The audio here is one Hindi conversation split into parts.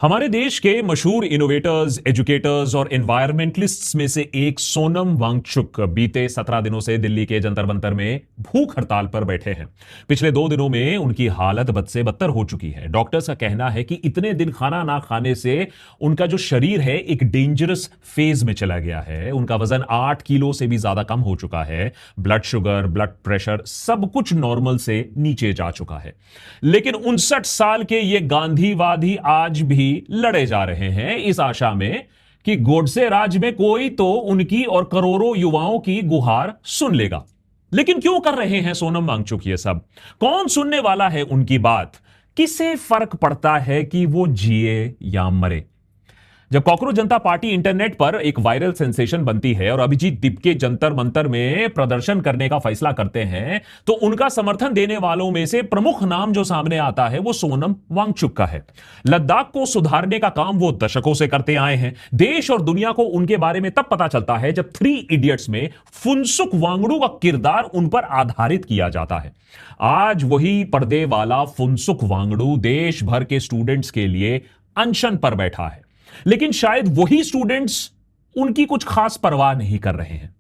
हमारे देश के मशहूर इनोवेटर्स, एजुकेटर्स और एनवायरमेंटलिस्ट्स में से एक सोनम वांगचुक बीते 17 दिनों से दिल्ली के जंतर मंतर में भूख हड़ताल पर बैठे हैं। पिछले 2 दिनों में उनकी हालत बद से बदतर हो चुकी है। डॉक्टर्स का कहना है कि इतने दिन खाना ना खाने से उनका जो शरीर है एक डेंजरस फेज में चला गया है। उनका वजन 8 किलो से भी ज्यादा कम हो चुका है। ब्लड शुगर, ब्लड प्रेशर सब कुछ नॉर्मल से नीचे जा चुका है। लेकिन 59 साल के ये गांधीवादी आज भी लड़े जा रहे हैं इस आशा में कि गोडसे राज में कोई तो उनकी और करोड़ों युवाओं की गुहार सुन लेगा। लेकिन क्यों कर रहे हैं सोनम वांगचुक ये सब? कौन सुनने वाला है उनकी बात? किसे फर्क पड़ता है कि वो जिए या मरे? जब कॉकरोच जनता पार्टी इंटरनेट पर एक वायरल सेंसेशन बनती है और अभिजीत दीप जंतर मंतर में प्रदर्शन करने का फैसला करते हैं, तो उनका समर्थन देने वालों में से प्रमुख नाम जो सामने आता है वो सोनम वांगचुक का है। लद्दाख को सुधारने का काम वो दशकों से करते आए हैं। देश और दुनिया को उनके बारे में तब पता चलता है जब 3 इडियट्स में फुनसुक वांगडू का किरदार उन पर आधारित किया जाता है। आज वही पर्दे वाला फुनसुक वांगडू देश भर के स्टूडेंट्स के लिए अनशन पर बैठा है। लेकिन शायद वही स्टूडेंट्स उनकी कुछ खास परवाह नहीं कर रहे हैं।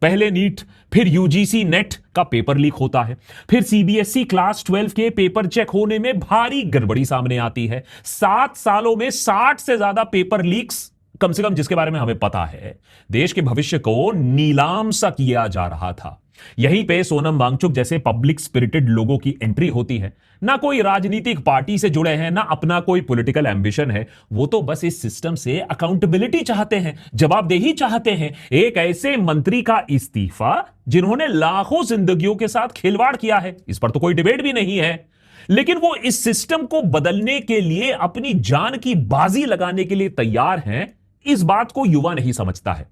पहले नीट, फिर यूजीसी नेट का पेपर लीक होता है, फिर सीबीएसई क्लास 12 के पेपर चेक होने में भारी गड़बड़ी सामने आती है। 7 सालों में 60 से ज्यादा पेपर लीक्स, कम से कम जिसके बारे में हमें पता है। देश के भविष्य को नीलाम सा किया जा रहा था। यहीं पे सोनम वांगचुक जैसे पब्लिक स्पिरिटेड लोगों की एंट्री होती है। ना कोई राजनीतिक पार्टी से जुड़े हैं, ना अपना कोई पॉलिटिकल एम्बिशन है। वो तो बस इस सिस्टम से अकाउंटेबिलिटी चाहते हैं, जवाबदेही चाहते हैं। एक ऐसे मंत्री का इस्तीफा जिन्होंने लाखों जिंदगियों के साथ खिलवाड़ किया है, इस पर तो कोई डिबेट भी नहीं है। लेकिन वो इस सिस्टम को बदलने के लिए अपनी जान की बाजी लगाने के लिए तैयार हैं। इस बात को युवा नहीं समझता है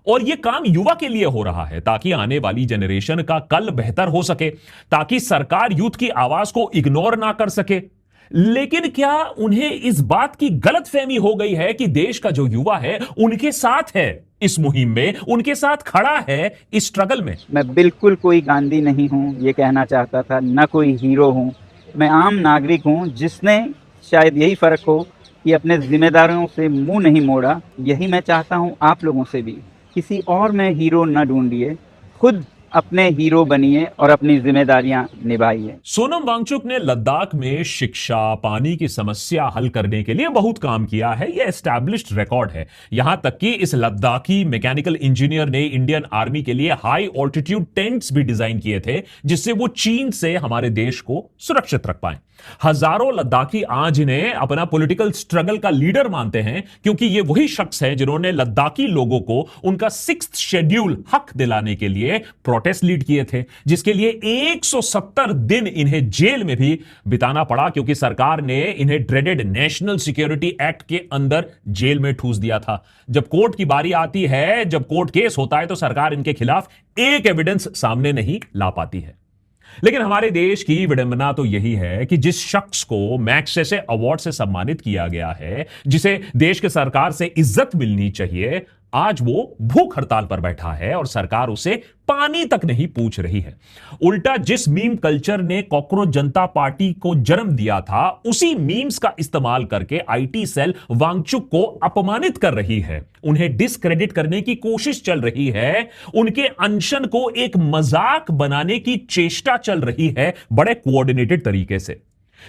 और यह काम युवा के लिए हो रहा है ताकि आने वाली जनरेशन का कल बेहतर हो सके, ताकि सरकार यूथ की आवाज को इग्नोर ना कर सके। लेकिन क्या उन्हें इस बात की गलतफहमी हो गई है कि देश का जो युवा है उनके साथ है इस मुहिम में, उनके साथ खड़ा है इस स्ट्रगल में? मैं बिल्कुल कोई गांधी नहीं हूं, यह कहना चाहता था। न कोई हीरो हूं, मैं आम नागरिक हूं जिसने शायद यही फर्क हो कि अपने जिम्मेदारियों से मुंह नहीं मोड़ा। यही मैं चाहता हूं आप लोगों से भी। किसी और में हीरो न ढूंढिए, खुद अपने हीरो बनिए और अपनी जिम्मेदारियां निभाइए। सोनम वांगचुक ने लद्दाख में शिक्षा, पानी की समस्या हल करने के लिए बहुत काम किया है। यह एस्टैब्लिश्ड रिकॉर्ड है। यहां तक कि इस लद्दाखी मैकेनिकल इंजीनियर ने इंडियन आर्मी के लिए हाई ऑल्टीट्यूड टेंट्स भी डिजाइन किए थे, जिससे वो चीन से हमारे देश को सुरक्षित रख पाए। हजारों लद्दाखी आज इन्हें अपना पॉलिटिकल स्ट्रगल का लीडर मानते हैं, क्योंकि ये वही शख्स है जिन्होंने लद्दाखी लोगों को उनका 6th शेड्यूल हक दिलाने के लिए प्रोटेस्ट लीड किए थे, जिसके लिए 170 दिन इन्हें जेल में भी बिताना पड़ा, क्योंकि सरकार ने इन्हें ड्रेडेड नेशनल सिक्योरिटी एक्ट के अंदर जेल में ठूस दिया था। जब कोर्ट की बारी आती है, जब कोर्ट केस होता है, तो सरकार इनके खिलाफ एक एविडेंस सामने नहीं ला पाती है। लेकिन हमारे देश की विडंबना तो यही है कि जिस शख्स को मैग्सेसे अवार्ड से सम्मानित किया गया है, जिसे देश के सरकार से इज्जत मिलनी चाहिए, आज वो भूख हड़ताल पर बैठा है और सरकार उसे पानी तक नहीं पूछ रही है। उल्टा जिस मीम कल्चर ने कॉकरोच जनता पार्टी को जन्म दिया था, उसी मीम्स का इस्तेमाल करके आईटी सेल वांगचुक को अपमानित कर रही है, उन्हें डिस्क्रेडिट करने की कोशिश चल रही है, उनके अनशन को एक मजाक बनाने की चेष्टा चल रही है, बड़े कोऑर्डिनेटेड तरीके से।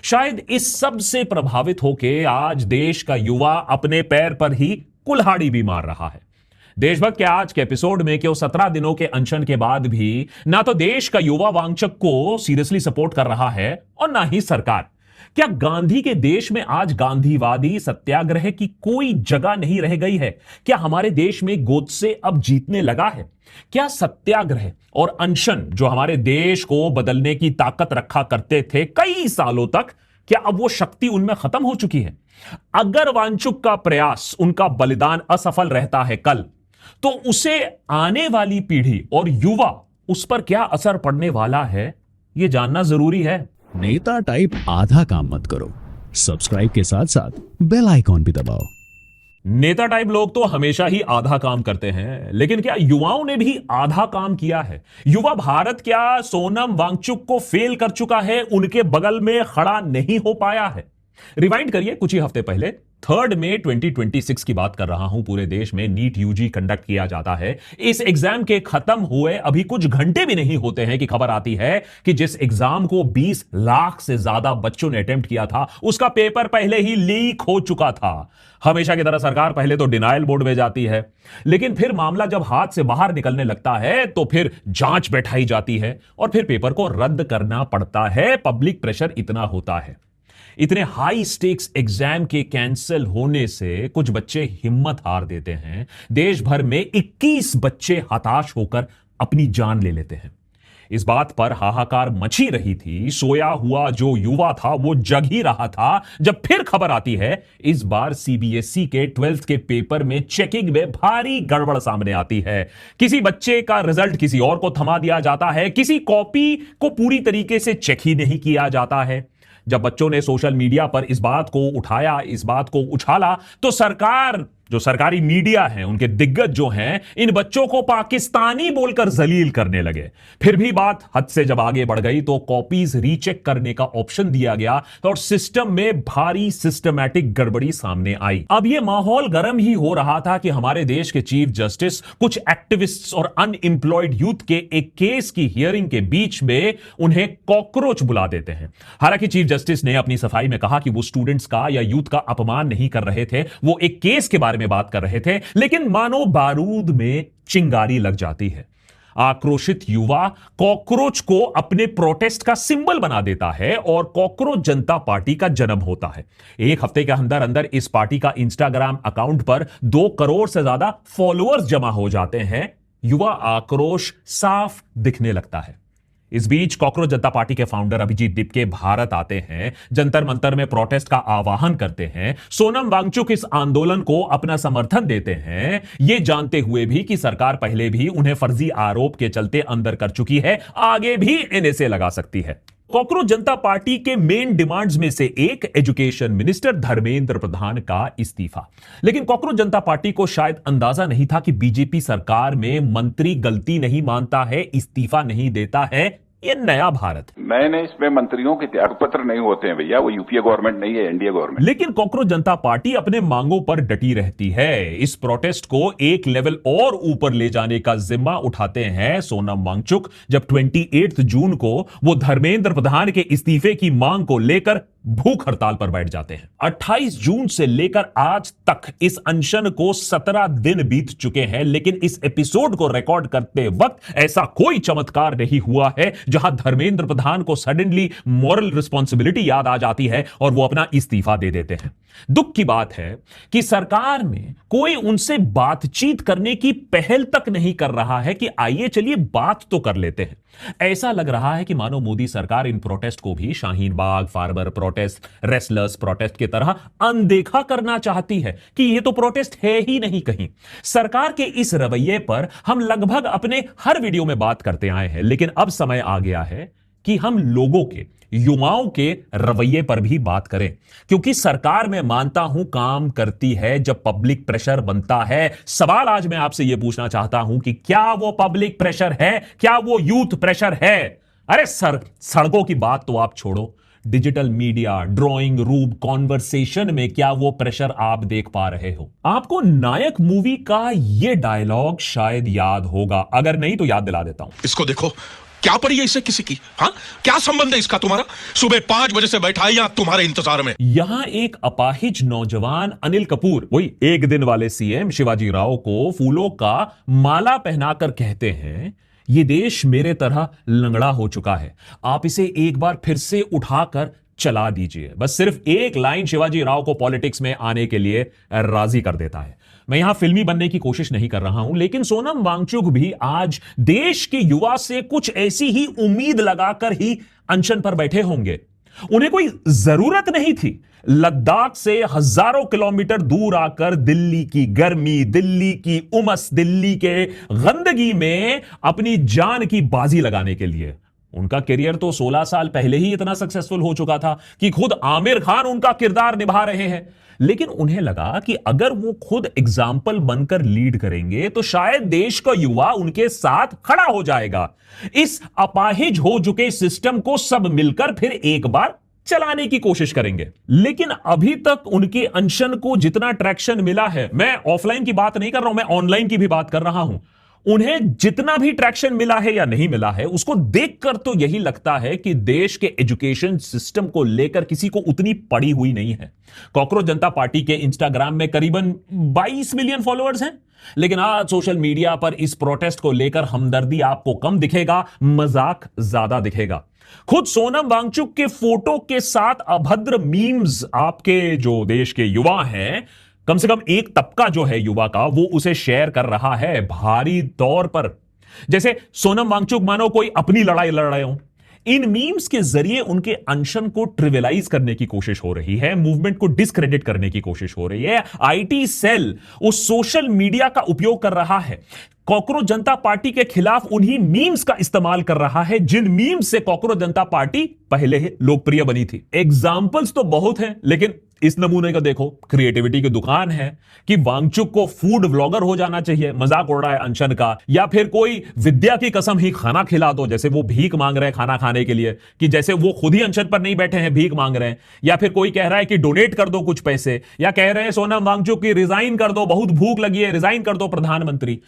शायद इस सब से प्रभावित होकर आज देश का युवा अपने पैर पर ही कुल्हाड़ी भी मार रहा है। देशभक्त के आज के एपिसोड में क्यों 17 दिनों के अनशन के बाद भी ना तो देश का युवा वांगचुक को सीरियसली सपोर्ट कर रहा है और ना ही सरकार। क्या गांधी के देश में आज गांधीवादी सत्याग्रह की कोई जगह नहीं रह गई है? क्या हमारे देश में गोडसे अब जीतने लगा है? क्या सत्याग्रह और अनशन जो हमारे देश को बदलने की ताकत रखा करते थे कई सालों तक, क्या अब वो शक्ति उनमें खत्म हो चुकी है? अगर वांगचुक का प्रयास, उनका बलिदान असफल रहता है कल, तो उसे आने वाली पीढ़ी और युवा उस पर क्या असर पड़ने वाला है, यह जानना जरूरी है। नेता टाइप आधा काम मत करो, सब्सक्राइब के साथ साथ बेल आइकॉन भी दबाओ। नेता टाइप लोग तो हमेशा ही आधा काम करते हैं, लेकिन क्या युवाओं ने भी आधा काम किया है? युवा भारत क्या सोनम वांगचुक को फेल कर चुका है, उनके बगल में खड़ा नहीं हो पाया है? रिवाइंड करिए कुछ ही हफ्ते पहले 3 मई 2026 की बात कर रहा हूं। पूरे देश में नीट यूजी कंडक्ट किया जाता है। इस एग्जाम के खत्म हुए अभी कुछ घंटे भी नहीं होते हैं कि खबर आती है कि जिस एग्जाम को 20 लाख से ज्यादा बच्चों ने अटेम्प्ट किया था, उसका पेपर पहले ही लीक हो चुका था। हमेशा की तरह सरकार पहले तो डिनायल मोड में जाती है, लेकिन फिर मामला जब हाथ से बाहर निकलने लगता है तो फिर जांच बैठाई जाती है और फिर पेपर को रद्द करना पड़ता है। पब्लिक प्रेशर इतना होता है। इतने हाई स्टेक्स एग्जाम के कैंसिल होने से कुछ बच्चे हिम्मत हार देते हैं। देश भर में 21 बच्चे हताश होकर अपनी जान ले लेते हैं। इस बात पर हाहाकार मची रही थी। सोया हुआ जो युवा था वो जग ही रहा था जब फिर खबर आती है इस बार सीबीएसई के 12th के पेपर में चेकिंग में भारी गड़बड़ सामने आती है। किसी बच्चे का रिजल्ट किसी और को थमा दिया जाता है, किसी कॉपी को पूरी तरीके से चेक ही नहीं किया जाता है। जब बच्चों ने सोशल मीडिया पर इस बात को उठाया, इस बात को उछाला, तो सरकार, जो सरकारी मीडिया है, उनके दिग्गज जो हैं, इन बच्चों को पाकिस्तानी बोलकर जलील करने लगे। फिर भी बात हद से जब आगे बढ़ गई तो कॉपीज रीचेक करने का ऑप्शन दिया गया और सिस्टम में भारी सिस्टमैटिक गड़बड़ी सामने आई। अब यह माहौल गर्म ही हो रहा था कि हमारे देश के चीफ जस्टिस कुछ एक्टिविस्ट्स और अनएम्प्लॉयड यूथ के एक केस की हियरिंग के बीच में उन्हें कॉकरोच बुला देते हैं। हालांकि चीफ जस्टिस ने अपनी सफाई में कहा कि वो स्टूडेंट्स का या यूथ का अपमान नहीं कर रहे थे, वो एक केस के बारे में बात कर रहे थे। लेकिन मानो बारूद में चिंगारी लग जाती है। आक्रोशित युवा कॉकरोच को अपने प्रोटेस्ट का सिंबल बना देता है और कॉकरोच जनता पार्टी का जन्म होता है। एक हफ्ते के अंदर अंदर इस पार्टी का इंस्टाग्राम अकाउंट पर 2 करोड़ से ज्यादा फॉलोअर्स जमा हो जाते हैं। युवा आक्रोश साफ दिखने लगता है। इस बीच कॉकरोच जनता पार्टी के फाउंडर अभिजीत दिपके भारत आते हैं, जंतर मंतर में प्रोटेस्ट का आह्वान करते हैं। सोनम वांगचुक इस आंदोलन को अपना समर्थन देते हैं, ये जानते हुए भी कि सरकार पहले भी उन्हें फर्जी आरोप के चलते अंदर कर चुकी है, आगे भी एनएसए लगा सकती है। कॉकरोच जनता पार्टी के मेन डिमांड्स में से एक एजुकेशन मिनिस्टर धर्मेंद्र प्रधान का इस्तीफा। लेकिन कॉकरोच जनता पार्टी को शायद अंदाजा नहीं था कि बीजेपी सरकार में मंत्री गलती नहीं मानता है, इस्तीफा नहीं देता है। ये नया भारत। नए इसमें मंत्रियों के त्यागपत्र नहीं होते हैं भैया, वो यूपीए गवर्नमेंट नहीं है, एनडीए गवर्नमेंट। लेकिन कॉकरोच जनता पार्टी अपने मांगों पर डटी रहती है। इस प्रोटेस्ट को एक लेवल और ऊपर ले जाने का जिम्मा उठाते हैं सोनम वांगचुक, जब 28 जून को वो धर्मेंद्र प्रधान के इस्तीफे की मांग को लेकर भूख हड़ताल पर बैठ जाते हैं। 28 जून से लेकर आज तक इस अनशन को 17 दिन बीत चुके हैं, लेकिन इस एपिसोड को रिकॉर्ड करते वक्त ऐसा कोई चमत्कार नहीं हुआ है जहां धर्मेंद्र प्रधान को सडनली मॉरल रिस्पॉन्सिबिलिटी याद आ जाती है और वो अपना इस्तीफा दे देते हैं। दुख की बात है कि सरकार में कोई उनसे बातचीत करने की पहल तक नहीं कर रहा है कि आइए चलिए बात तो कर लेते हैं। ऐसा लग रहा है कि मानो मोदी सरकार इन प्रोटेस्ट को भी Shaheen Bagh, farmer protest, wrestlers protest की तरह अनदेखा करना चाहती है कि ये तो प्रोटेस्ट है ही नहीं कहीं। सरकार के इस रवैये पर हम लगभग अपने हर वीडियो में बात करते आए हैं, लेकिन अब समय आ गया है कि हम लोगों के, युवाओं के रवैये पर भी बात करें, क्योंकि सरकार मैं मानता हूं काम करती है जब पब्लिक प्रेशर बनता है। सवाल आज मैं आपसे यह पूछना चाहता हूं कि क्या वो पब्लिक प्रेशर है, क्या वो यूथ प्रेशर है? अरे सड़कों की बात तो आप छोड़ो, digital media, drawing room, conversation में क्या वो प्रेशर आप देख पा रहे हो? आपको नायक मूवी का यह डायलॉग शायद याद होगा, अगर नहीं तो याद दिला देता हूं। इसको देखो, क्या पड़ी है इससे किसी की? हाँ, क्या संबंध है इसका तुम्हारा? सुबह 5 बजे से बैठा है यहां तुम्हारे इंतजार में। यहां एक अपाहिज नौजवान अनिल कपूर, वही एक दिन वाले सीएम शिवाजी राव को फूलों का माला पहनाकर कहते हैं, ये देश मेरे तरह लंगड़ा हो चुका है, आप इसे एक बार फिर से उठाकर चला दीजिए। बस सिर्फ एक लाइन शिवाजी राव को पॉलिटिक्स में आने के लिए राजी कर देता है। मैं यहां फिल्मी बनने की कोशिश नहीं कर रहा हूं, लेकिन सोनम वांगचुक भी आज देश के युवा से कुछ ऐसी ही उम्मीद लगाकर ही अनशन पर बैठे होंगे। उन्हें कोई जरूरत नहीं थी लद्दाख से हजारों किलोमीटर दूर आकर दिल्ली की गर्मी, दिल्ली की उमस, दिल्ली के गंदगी में अपनी जान की बाजी लगाने के लिए। उनका करियर तो 16 साल पहले ही इतना सक्सेसफुल हो चुका था कि खुद आमिर खान उनका किरदार निभा रहे हैं। लेकिन उन्हें लगा कि अगर वो खुद एग्जाम्पल बनकर लीड करेंगे तो शायद देश का युवा उनके साथ खड़ा हो जाएगा। इस अपाहिज हो चुके सिस्टम को सब मिलकर फिर एक बार चलाने की कोशिश करेंगे। लेकिन अभी तक उनके अनशन को जितना ट्रैक्शन मिला है, मैं ऑफलाइन की बात नहीं कर रहा हूं, मैं ऑनलाइन की भी बात कर रहा हूं, उन्हें जितना भी ट्रैक्शन मिला है या नहीं मिला है, उसको देखकर तो यही लगता है कि देश के एजुकेशन सिस्टम को लेकर किसी को उतनी पड़ी हुई नहीं है। कॉकरोच जनता पार्टी के इंस्टाग्राम में करीबन 22 मिलियन फॉलोअर्स हैं, लेकिन आज सोशल मीडिया पर इस प्रोटेस्ट को लेकर हमदर्दी आपको कम दिखेगा, मजाक ज्यादा दिखेगा। खुद सोनम वांगचुक के फोटो के साथ अभद्र मीम्स आपके जो देश के युवा हैं, कम से कम एक तबका जो है युवा का, वो उसे शेयर कर रहा है भारी तौर पर, जैसे सोनम वांगचुक मानो कोई अपनी लड़ाई लड़ रहे हो। इन मीम्स के जरिए उनके अनशन को ट्रिविलाइज करने की कोशिश हो रही है, मूवमेंट को डिस्क्रेडिट करने की कोशिश हो रही है। आईटी सेल उस सोशल मीडिया का उपयोग कर रहा है, कॉकरोच जनता पार्टी के खिलाफ उन्हीं मीम्स का इस्तेमाल कर रहा है जिन मीम्स से कॉकरोच जनता पार्टी पहले ही लोकप्रिय बनी थी। एग्जाम्पल्स तो बहुत हैं, लेकिन इस नमूने का देखो, क्रिएटिविटी की दुकान है कि वांगचुक को फूड व्लॉगर हो जाना चाहिए, मजाक उड़ रहा है अनशन का, या फिर कोई विद्या की कसम ही खाना खिला दो, जैसे वो भीख मांग रहे हैं खाना खाने के लिए, कि जैसे वो खुद ही अनशन पर नहीं बैठे हैं, भीख मांग रहे हैं। या फिर कोई कह रहा है कि डोनेट कर दो कुछ पैसे, या कह रहे हैं सोनम वांगचुक की रिजाइन कर दो, बहुत भूख लगी है, रिजाइन कर दो प्रधानमंत्री।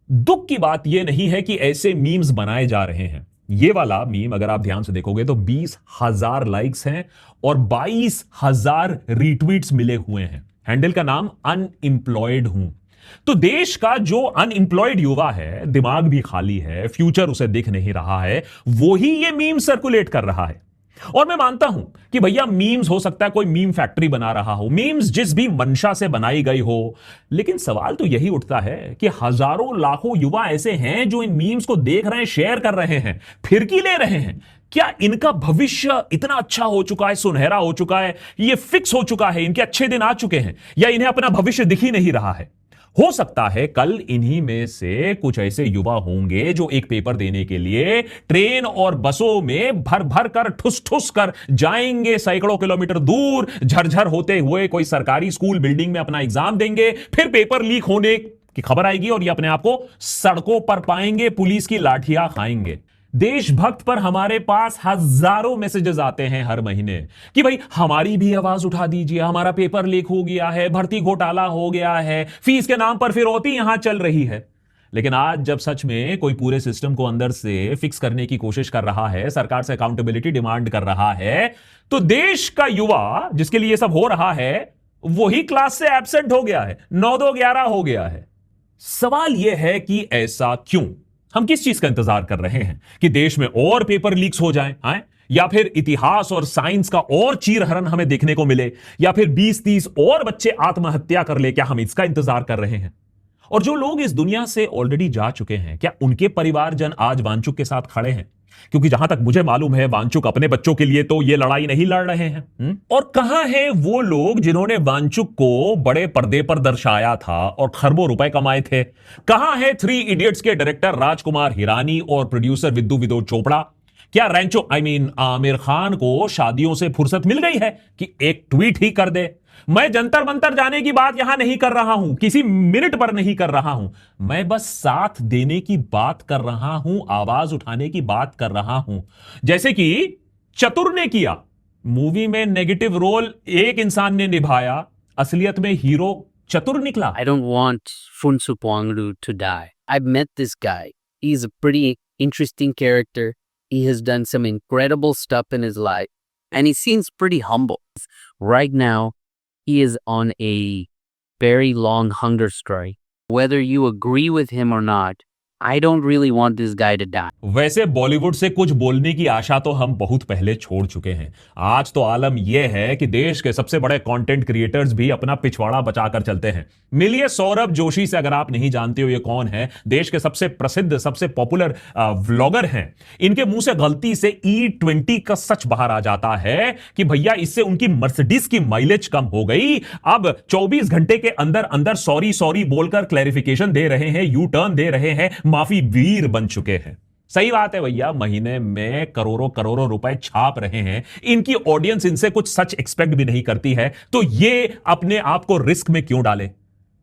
दुख की बात यह नहीं है कि ऐसे मीम्स बनाए जा रहे हैं। ये वाला मीम अगर आप ध्यान से देखोगे तो 20,000 लाइक्स हैं और 22,000 रीट्वीट्स मिले हुए हैं। हैंडल का नाम अनएम्प्लॉयड हूं। तो देश का जो अनएम्प्लॉयड युवा है, दिमाग भी खाली है, फ्यूचर उसे दिख नहीं रहा है, वो ही ये मीम सर्कुलेट कर रहा है। और मैं मानता हूं कि भैया मीम्स हो सकता है कोई मीम फैक्ट्री बना रहा हो, मीम्स जिस भी मंशा से बनाई गई हो, लेकिन सवाल तो यही उठता है कि हजारों लाखों युवा ऐसे हैं जो इन मीम्स को देख रहे हैं, शेयर कर रहे हैं, फिरकी ले रहे हैं। क्या इनका भविष्य इतना अच्छा हो चुका है, सुनहरा हो चुका है, ये फिक्स हो चुका है, इनके अच्छे दिन आ चुके हैं, या इन्हें अपना भविष्य दिख ही नहीं रहा है? हो सकता है कल इन्हीं में से कुछ ऐसे युवा होंगे जो एक पेपर देने के लिए ट्रेन और बसों में भर भर कर, ठुस ठुस कर जाएंगे सैकड़ों किलोमीटर दूर, झरझर होते हुए कोई सरकारी स्कूल बिल्डिंग में अपना एग्जाम देंगे, फिर पेपर लीक होने की खबर आएगी और ये अपने आप को सड़कों पर पाएंगे, पुलिस की लाठियां खाएंगे। देशभक्त पर हमारे पास हजारों मैसेजेस आते हैं हर महीने कि भाई हमारी भी आवाज उठा दीजिए, हमारा पेपर लीक हो गया है, भर्ती घोटाला हो गया है, फीस के नाम पर फिरौती यहां चल रही है। लेकिन आज जब सच में कोई पूरे सिस्टम को अंदर से फिक्स करने की कोशिश कर रहा है, सरकार से अकाउंटेबिलिटी डिमांड कर रहा है, तो देश का युवा जिसके लिए सब हो रहा है वही क्लास से एब्सेंट हो गया है, 9-2-11 हो गया है। सवाल यह है कि ऐसा क्यों? हम किस चीज का इंतजार कर रहे हैं कि देश में और पेपर लीक्स हो जाएं, या फिर इतिहास और साइंस का और चीरहरण हमें देखने को मिले, या फिर 20-30 और बच्चे आत्महत्या कर ले? क्या हम इसका इंतजार कर रहे हैं? और जो लोग इस दुनिया से ऑलरेडी जा चुके हैं, क्या उनके परिवारजन आज वांगचुक के साथ खड़े हैं? क्योंकि जहां तक मुझे मालूम है वांगचुक अपने बच्चों के लिए तो ये लड़ाई नहीं लड़ रहे हैं। और कहां है वो लोग जिन्होंने वांगचुक को बड़े पर्दे पर दर्शाया था और खरबों रुपए कमाए थे? कहां है 3 इडियट्स के डायरेक्टर राजकुमार हिरानी और प्रोड्यूसर विद्दू विनोद चोपड़ा? क्या रैंचो आमिर खान को शादियों से फुर्सत मिल गई है कि एक ट्वीट ही कर दे? मैं जंतर मंतर जाने की बात यहां नहीं कर रहा हूं, किसी मिनट पर नहीं कर रहा हूं, मैं बस साथ देने की बात कर रहा हूं, आवाज उठाने की बात कर रहा हूं। जैसे कि चतुर ने किया, मूवी में नेगेटिव रोल एक इंसान ने निभाया, असलियत में हीरो चतुर निकला। I don't want Phuntsuk Wangru to die. I've met this guy. He's a pretty interesting character. He has done some incredible stuff in his life, and he seems pretty humble. Right now, he is on a very long hunger strike. Whether you agree with him or not, I don't really want this guy to die. वैसे बॉलीवुड से कुछ बोलने की आशा तो हम बहुत पहले छोड़ चुके हैं। आज तो आलम यह है कि देश के सबसे बड़े कंटेंट क्रिएटर्स भी अपना पिछवाड़ा बचाकर चलते हैं। मिलिए सौरभ जोशी से, अगर आप नहीं जानते हो ये कौन है, देश के सबसे प्रसिद्ध, सबसे पॉपुलर व्लॉगर हैं। इनके मुंह से गलती से E20 का सच बाहर आ जाता है कि भैया इससे उनकी मर्सिडीज की माइलेज कम हो गई। अब 24 घंटे के अंदर अंदर सॉरी सॉरी बोलकर क्लैरिफिकेशन दे रहे हैं, यू टर्न दे रहे हैं, माफी वीर बन चुके हैं। सही बात है भैया, महीने में करोड़ों करोड़ों रुपए छाप रहे हैं, इनकी ऑडियंस इनसे कुछ सच एक्सपेक्ट भी नहीं करती है, तो ये अपने आप को रिस्क में क्यों डाले?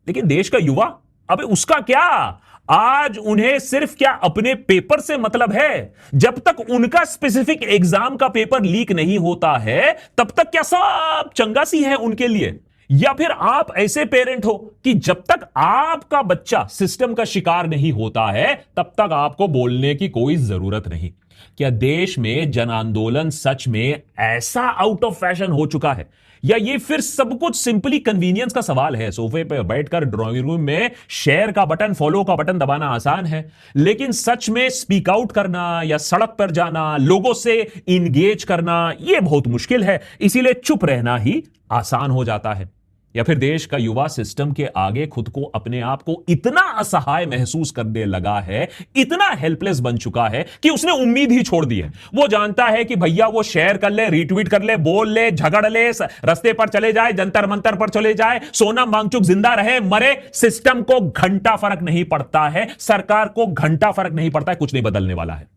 लेकिन देश का युवा, अबे उसका क्या? आज उन्हें सिर्फ क्या अपने पेपर से मतलब है? जब तक उनका स्पेसिफिक एग्जाम का पेपर लीक नहीं होता है तब तक क्या सब चंगा सी है उनके लिए? या फिर आप ऐसे पेरेंट हो कि जब तक आपका बच्चा सिस्टम का शिकार नहीं होता है तब तक आपको बोलने की कोई जरूरत नहीं? क्या देश में जन आंदोलन सच में ऐसा आउट ऑफ फैशन हो चुका है, या ये फिर सब कुछ सिंपली कन्वीनियंस का सवाल है? सोफे पे बैठकर ड्राइंग रूम में शेयर का बटन, फॉलो का बटन दबाना आसान है, लेकिन सच में स्पीक आउट करना या सड़क पर जाना, लोगों से इंगेज करना, यह बहुत मुश्किल है। इसीलिए चुप रहना ही आसान हो जाता है। या फिर देश का युवा सिस्टम के आगे खुद को, अपने आप को इतना असहाय महसूस करने लगा है, इतना हेल्पलेस बन चुका है कि उसने उम्मीद ही छोड़ दी है। वो जानता है कि भैया वो शेयर कर ले, रीट्वीट कर ले, बोल ले, झगड़ ले, रास्ते पर चले जाए, जंतर मंतर पर चले जाए, सोनम वांगचुक जिंदा रहे मरे, सिस्टम को घंटा फर्क नहीं पड़ता है, सरकार को घंटा फर्क नहीं पड़ता है, कुछ नहीं बदलने वाला है।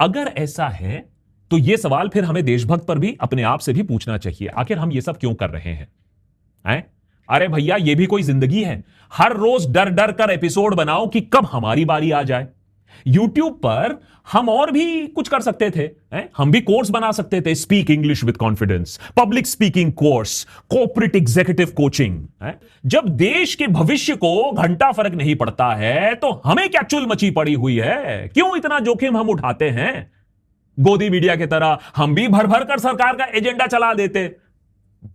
अगर ऐसा है तो यह सवाल फिर हमें देशभक्त पर भी, अपने आप से भी पूछना चाहिए, आखिर हम ये सब क्यों कर रहे हैं? अरे भैया, ये भी कोई जिंदगी है? हर रोज डर डर कर एपिसोड बनाओ कि कब हमारी बारी आ जाए। YouTube पर हम और भी कुछ कर सकते थे। हम भी कोर्स बना सकते थे, speak English with confidence, public speaking course, corporate executive coaching. जब देश के भविष्य को घंटा फर्क नहीं पड़ता है तो हमें क्या चुल मची पड़ी हुई है? क्यों इतना जोखिम हम उठाते हैं? गोदी मीडिया की तरह हम भी भर भर कर सरकार का एजेंडा चला देते,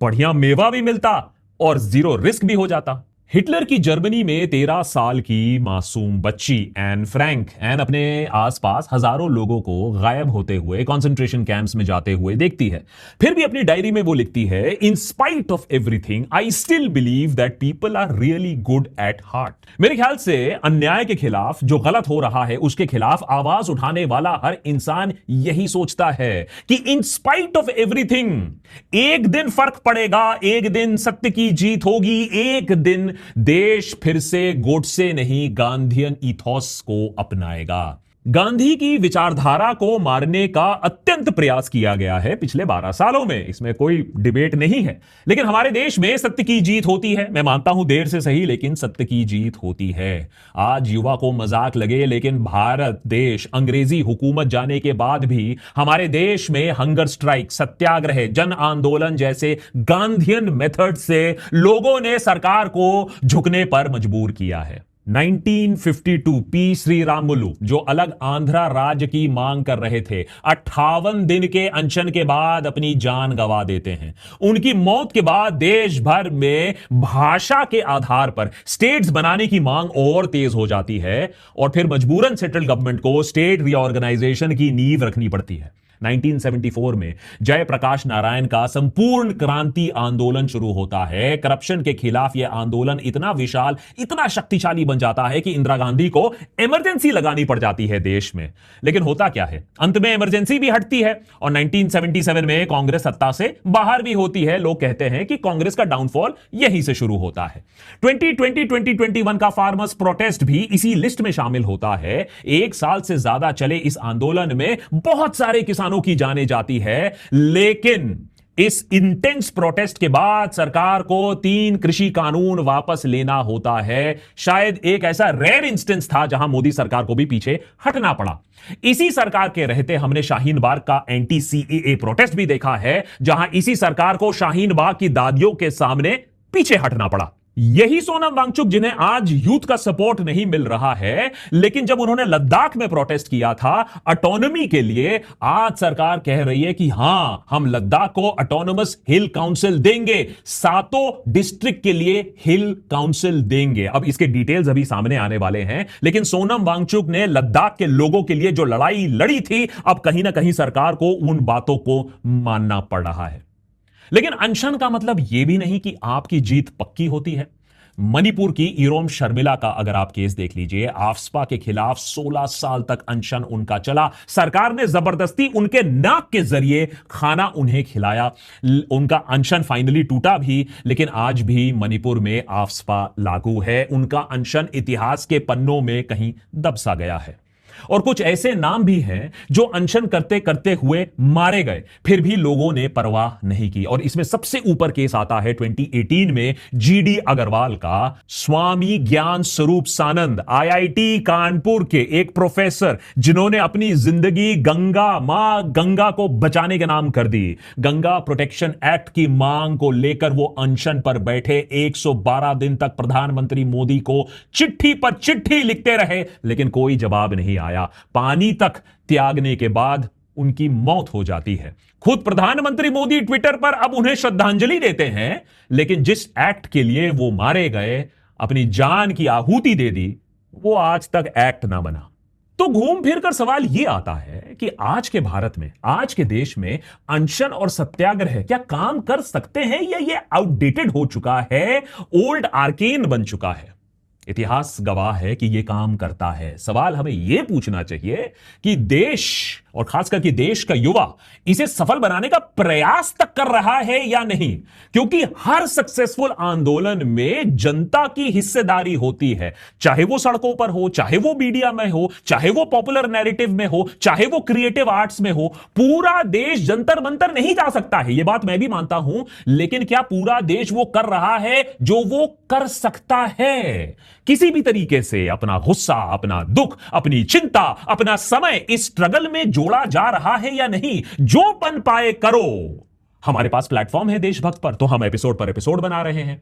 बढ़िया मेवा भी मिलता और जीरो रिस्क भी हो जाता। हिटलर की जर्मनी में 13 साल की मासूम बच्ची एन फ्रैंक अपने आसपास हजारों लोगों को गायब होते हुए, कंसंट्रेशन कैंप्स में जाते हुए देखती है। फिर भी अपनी डायरी में वो लिखती है, in spite of everything I still believe that people are really good at heart. मेरे ख्याल से अन्याय के खिलाफ, जो गलत हो रहा है उसके खिलाफ आवाज उठाने वाला हर इंसान यही सोचता है कि इन स्पाइट ऑफ एवरीथिंग एक दिन फर्क पड़ेगा, एक दिन सत्य की जीत होगी, एक दिन देश फिर से गोडसे नहीं गांधीयन ईथोस को अपनाएगा। गांधी की विचारधारा को मारने का अत्यंत प्रयास किया गया है पिछले 12 सालों में, इसमें कोई डिबेट नहीं है। लेकिन हमारे देश में सत्य की जीत होती है। मैं मानता हूं देर से सही, लेकिन सत्य की जीत होती है। आज युवा को मजाक लगे, लेकिन भारत देश अंग्रेजी हुकूमत जाने के बाद भी हमारे देश में हंगर स्ट्राइक, सत्याग्रह, जन आंदोलन जैसे गांधीयन मेथड से लोगों ने सरकार को झुकने पर मजबूर किया है। 1952 पी श्रीरामुलु, जो अलग आंध्रा राज्य की मांग कर रहे थे, 58 दिन के अनशन के बाद अपनी जान गंवा देते हैं। उनकी मौत के बाद देश भर में भाषा के आधार पर स्टेट्स बनाने की मांग और तेज हो जाती है और फिर मजबूरन सेंट्रल गवर्नमेंट को स्टेट रीऑर्गेनाइजेशन की नींव रखनी पड़ती है। 1974 में जयप्रकाश नारायण का संपूर्ण क्रांति आंदोलन शुरू होता है। करप्शन के खिलाफ यह आंदोलन इतना विशाल, इतना शक्तिशाली बन जाता है कि इंदिरा गांधी को इमरजेंसी लगानी पड़ जाती है देश में। लेकिन होता क्या है, अंत में इमरजेंसी भी हटती है और 1977 में कांग्रेस सत्ता से बाहर भी होती है। लोग कहते हैं कि कांग्रेस का डाउनफॉल यहीं से शुरू होता है। 2020-2021 का फार्मर्स प्रोटेस्ट भी इसी लिस्ट में शामिल होता है। एक साल से ज्यादा चले इस आंदोलन में बहुत सारे किसान की जाने जाती है, लेकिन इस इंटेंस प्रोटेस्ट के बाद सरकार को 3 कृषि कानून वापस लेना होता है। शायद एक ऐसा रेयर इंस्टेंस था जहां मोदी सरकार को भी पीछे हटना पड़ा। इसी सरकार के रहते हमने शाहीन बाग का एंटी सीएए प्रोटेस्ट भी देखा है, जहां इसी सरकार को शाहीन बाग की दादियों के सामने पीछे हटना पड़ा। यही सोनम वांगचुक, जिन्हें आज यूथ का सपोर्ट नहीं मिल रहा है, लेकिन जब उन्होंने लद्दाख में प्रोटेस्ट किया था ऑटोनॉमी के लिए, आज सरकार कह रही है कि हां, हम लद्दाख को ऑटोनोमस हिल काउंसिल देंगे, 7 डिस्ट्रिक्ट के लिए हिल काउंसिल देंगे। अब इसके डिटेल्स अभी सामने आने वाले हैं, लेकिन सोनम वांगचुक ने लद्दाख के लोगों के लिए जो लड़ाई लड़ी थी, अब कहीं ना कहीं सरकार को उन बातों को मानना पड़ रहा है। लेकिन अनशन का मतलब यह भी नहीं कि आपकी जीत पक्की होती है। मणिपुर की इरोम शर्मिला का अगर आप केस देख लीजिए, आफ्सपा के खिलाफ 16 साल तक अनशन उनका चला। सरकार ने जबरदस्ती उनके नाक के जरिए खाना उन्हें खिलाया। उनका अनशन फाइनली टूटा भी, लेकिन आज भी मणिपुर में आफ्सपा लागू है। उनका अनशन इतिहास के पन्नों में कहीं दब सा गया है। और कुछ ऐसे नाम भी हैं जो अनशन करते करते हुए मारे गए, फिर भी लोगों ने परवाह नहीं की। और इसमें सबसे ऊपर केस आता है 2018 में जीडी अग्रवाल का। स्वामी ज्ञान स्वरूप सानंद आईआईटी कानपुर के एक प्रोफेसर, जिन्होंने अपनी जिंदगी मां गंगा को बचाने के नाम कर दी। गंगा प्रोटेक्शन एक्ट की मांग को लेकर वो अनशन पर बैठे, 112 दिन तक प्रधानमंत्री मोदी को चिट्ठी पर चिट्ठी लिखते रहे, लेकिन कोई जवाब नहीं आया। पानी तक त्यागने के बाद उनकी मौत हो जाती है। खुद प्रधानमंत्री मोदी ट्विटर पर अब उन्हें श्रद्धांजलि देते हैं, लेकिन जिस एक्ट के लिए वो मारे गए, अपनी जान की आहुति दे दी, वो आज तक एक्ट ना बना। तो घूम फिर कर सवाल यह आता है कि आज के भारत में, आज के देश में अनशन और सत्याग्रह क्या काम कर सकते हैं, या ये आउटडेटेड हो चुका है, ओल्ड आर्केन बन चुका है? इतिहास गवाह है कि यह काम करता है। सवाल हमें यह पूछना चाहिए कि देश, और खासकर कि देश का युवा, इसे सफल बनाने का प्रयास तक कर रहा है या नहीं? क्योंकि हर सक्सेसफुल आंदोलन में जनता की हिस्सेदारी होती है, चाहे वो सड़कों पर हो, चाहे वो मीडिया में हो, चाहे वो पॉपुलर नैरेटिव में हो, चाहे वो क्रिएटिव आर्ट्स में हो। पूरा देश जंतर मंतर नहीं जा सकता है, यह बात मैं भी मानता हूं, लेकिन क्या पूरा देश वो कर रहा है जो वो कर सकता है? किसी भी तरीके से अपना गुस्सा, अपना दुख, अपनी चिंता, अपना समय इस स्ट्रगल में जोड़ा जा रहा है या नहीं? जो बन पाए करो। हमारे पास प्लेटफॉर्म है देशभक्त पर, तो हम एपिसोड पर एपिसोड बना रहे हैं।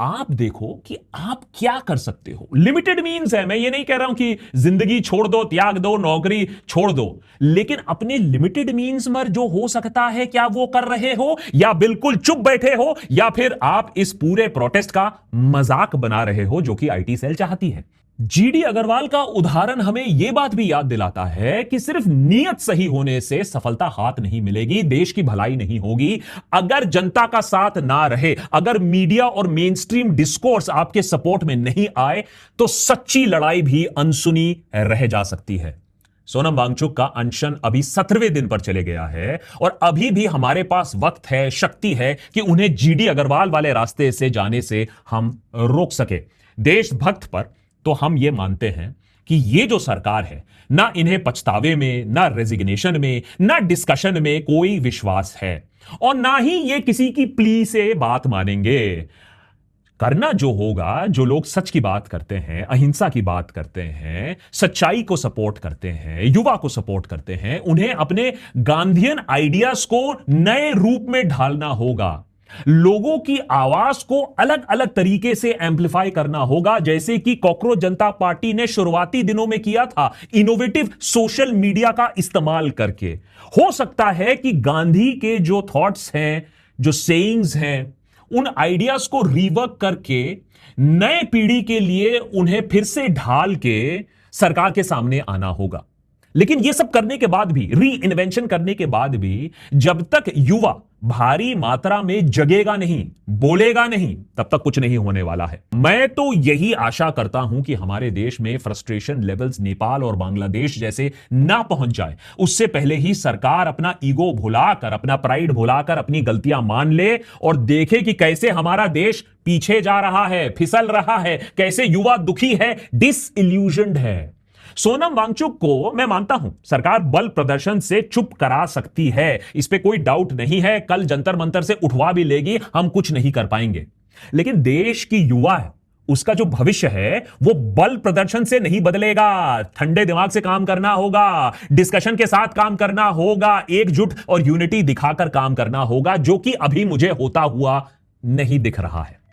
आप देखो कि आप क्या कर सकते हो। लिमिटेड मीन्स है, मैं ये नहीं कह रहा हूं कि जिंदगी छोड़ दो, त्याग दो, नौकरी छोड़ दो, लेकिन अपने लिमिटेड मीन्स में जो हो सकता है, क्या वो कर रहे हो, या बिल्कुल चुप बैठे हो, या फिर आप इस पूरे प्रोटेस्ट का मजाक बना रहे हो, जो कि आईटी सेल चाहती है। जीडी अग्रवाल का उदाहरण हमें यह बात भी याद दिलाता है कि सिर्फ नीयत सही होने से सफलता हाथ नहीं मिलेगी, देश की भलाई नहीं होगी। अगर जनता का साथ ना रहे, अगर मीडिया और मेन स्ट्रीम डिस्कोर्स आपके सपोर्ट में नहीं आए, तो सच्ची लड़ाई भी अनसुनी रह जा सकती है। सोनम वांगचुक का अनशन अभी 17वें दिन पर चले गया है, और अभी भी हमारे पास वक्त है, शक्ति है कि उन्हें जीडी अग्रवाल वाले रास्ते से जाने से हम रोक सके। देशभक्त पर तो हम ये मानते हैं कि ये जो सरकार है, ना इन्हें पछतावे में, ना रेजिग्नेशन में, ना डिस्कशन में कोई विश्वास है, और ना ही ये किसी की प्ली से बात मानेंगे। करना जो होगा, जो लोग सच की बात करते हैं, अहिंसा की बात करते हैं, सच्चाई को सपोर्ट करते हैं, युवा को सपोर्ट करते हैं, उन्हें अपने गांधीयन आइडियाज को नए रूप में ढालना होगा। लोगों की आवाज को अलग अलग तरीके से एम्पलीफाई करना होगा, जैसे कि कॉकरोच जनता पार्टी ने शुरुआती दिनों में किया था, इनोवेटिव सोशल मीडिया का इस्तेमाल करके। हो सकता है कि गांधी के जो थॉट्स हैं, जो सेइंग्स हैं, उन आइडियाज को रिवर्क करके नए पीढ़ी के लिए उन्हें फिर से ढाल के सरकार के सामने आना होगा। लेकिन यह सब करने के बाद भी, री इन्वेंशन करने के बाद भी, जब तक युवा भारी मात्रा में जगेगा नहीं, बोलेगा नहीं, तब तक कुछ नहीं होने वाला है। मैं तो यही आशा करता हूं कि हमारे देश में फ्रस्ट्रेशन लेवल्स नेपाल और बांग्लादेश जैसे ना पहुंच जाए। उससे पहले ही सरकार अपना ईगो भुलाकर, अपना प्राइड भुलाकर अपनी गलतियां मान ले और देखे कि कैसे हमारा देश पीछे जा रहा है, फिसल रहा है, कैसे युवा दुखी है, डिसइल्यूजन्ड है। सोनम वांगचुक को मैं मानता हूं सरकार बल प्रदर्शन से चुप करा सकती है, इस पे कोई डाउट नहीं है। कल जंतर मंतर से उठवा भी लेगी, हम कुछ नहीं कर पाएंगे। लेकिन देश की युवा है, उसका जो भविष्य है वो बल प्रदर्शन से नहीं बदलेगा। ठंडे दिमाग से काम करना होगा, डिस्कशन के साथ काम करना होगा, एकजुट और यूनिटी दिखाकर काम करना होगा, जो कि अभी मुझे होता हुआ नहीं दिख रहा है।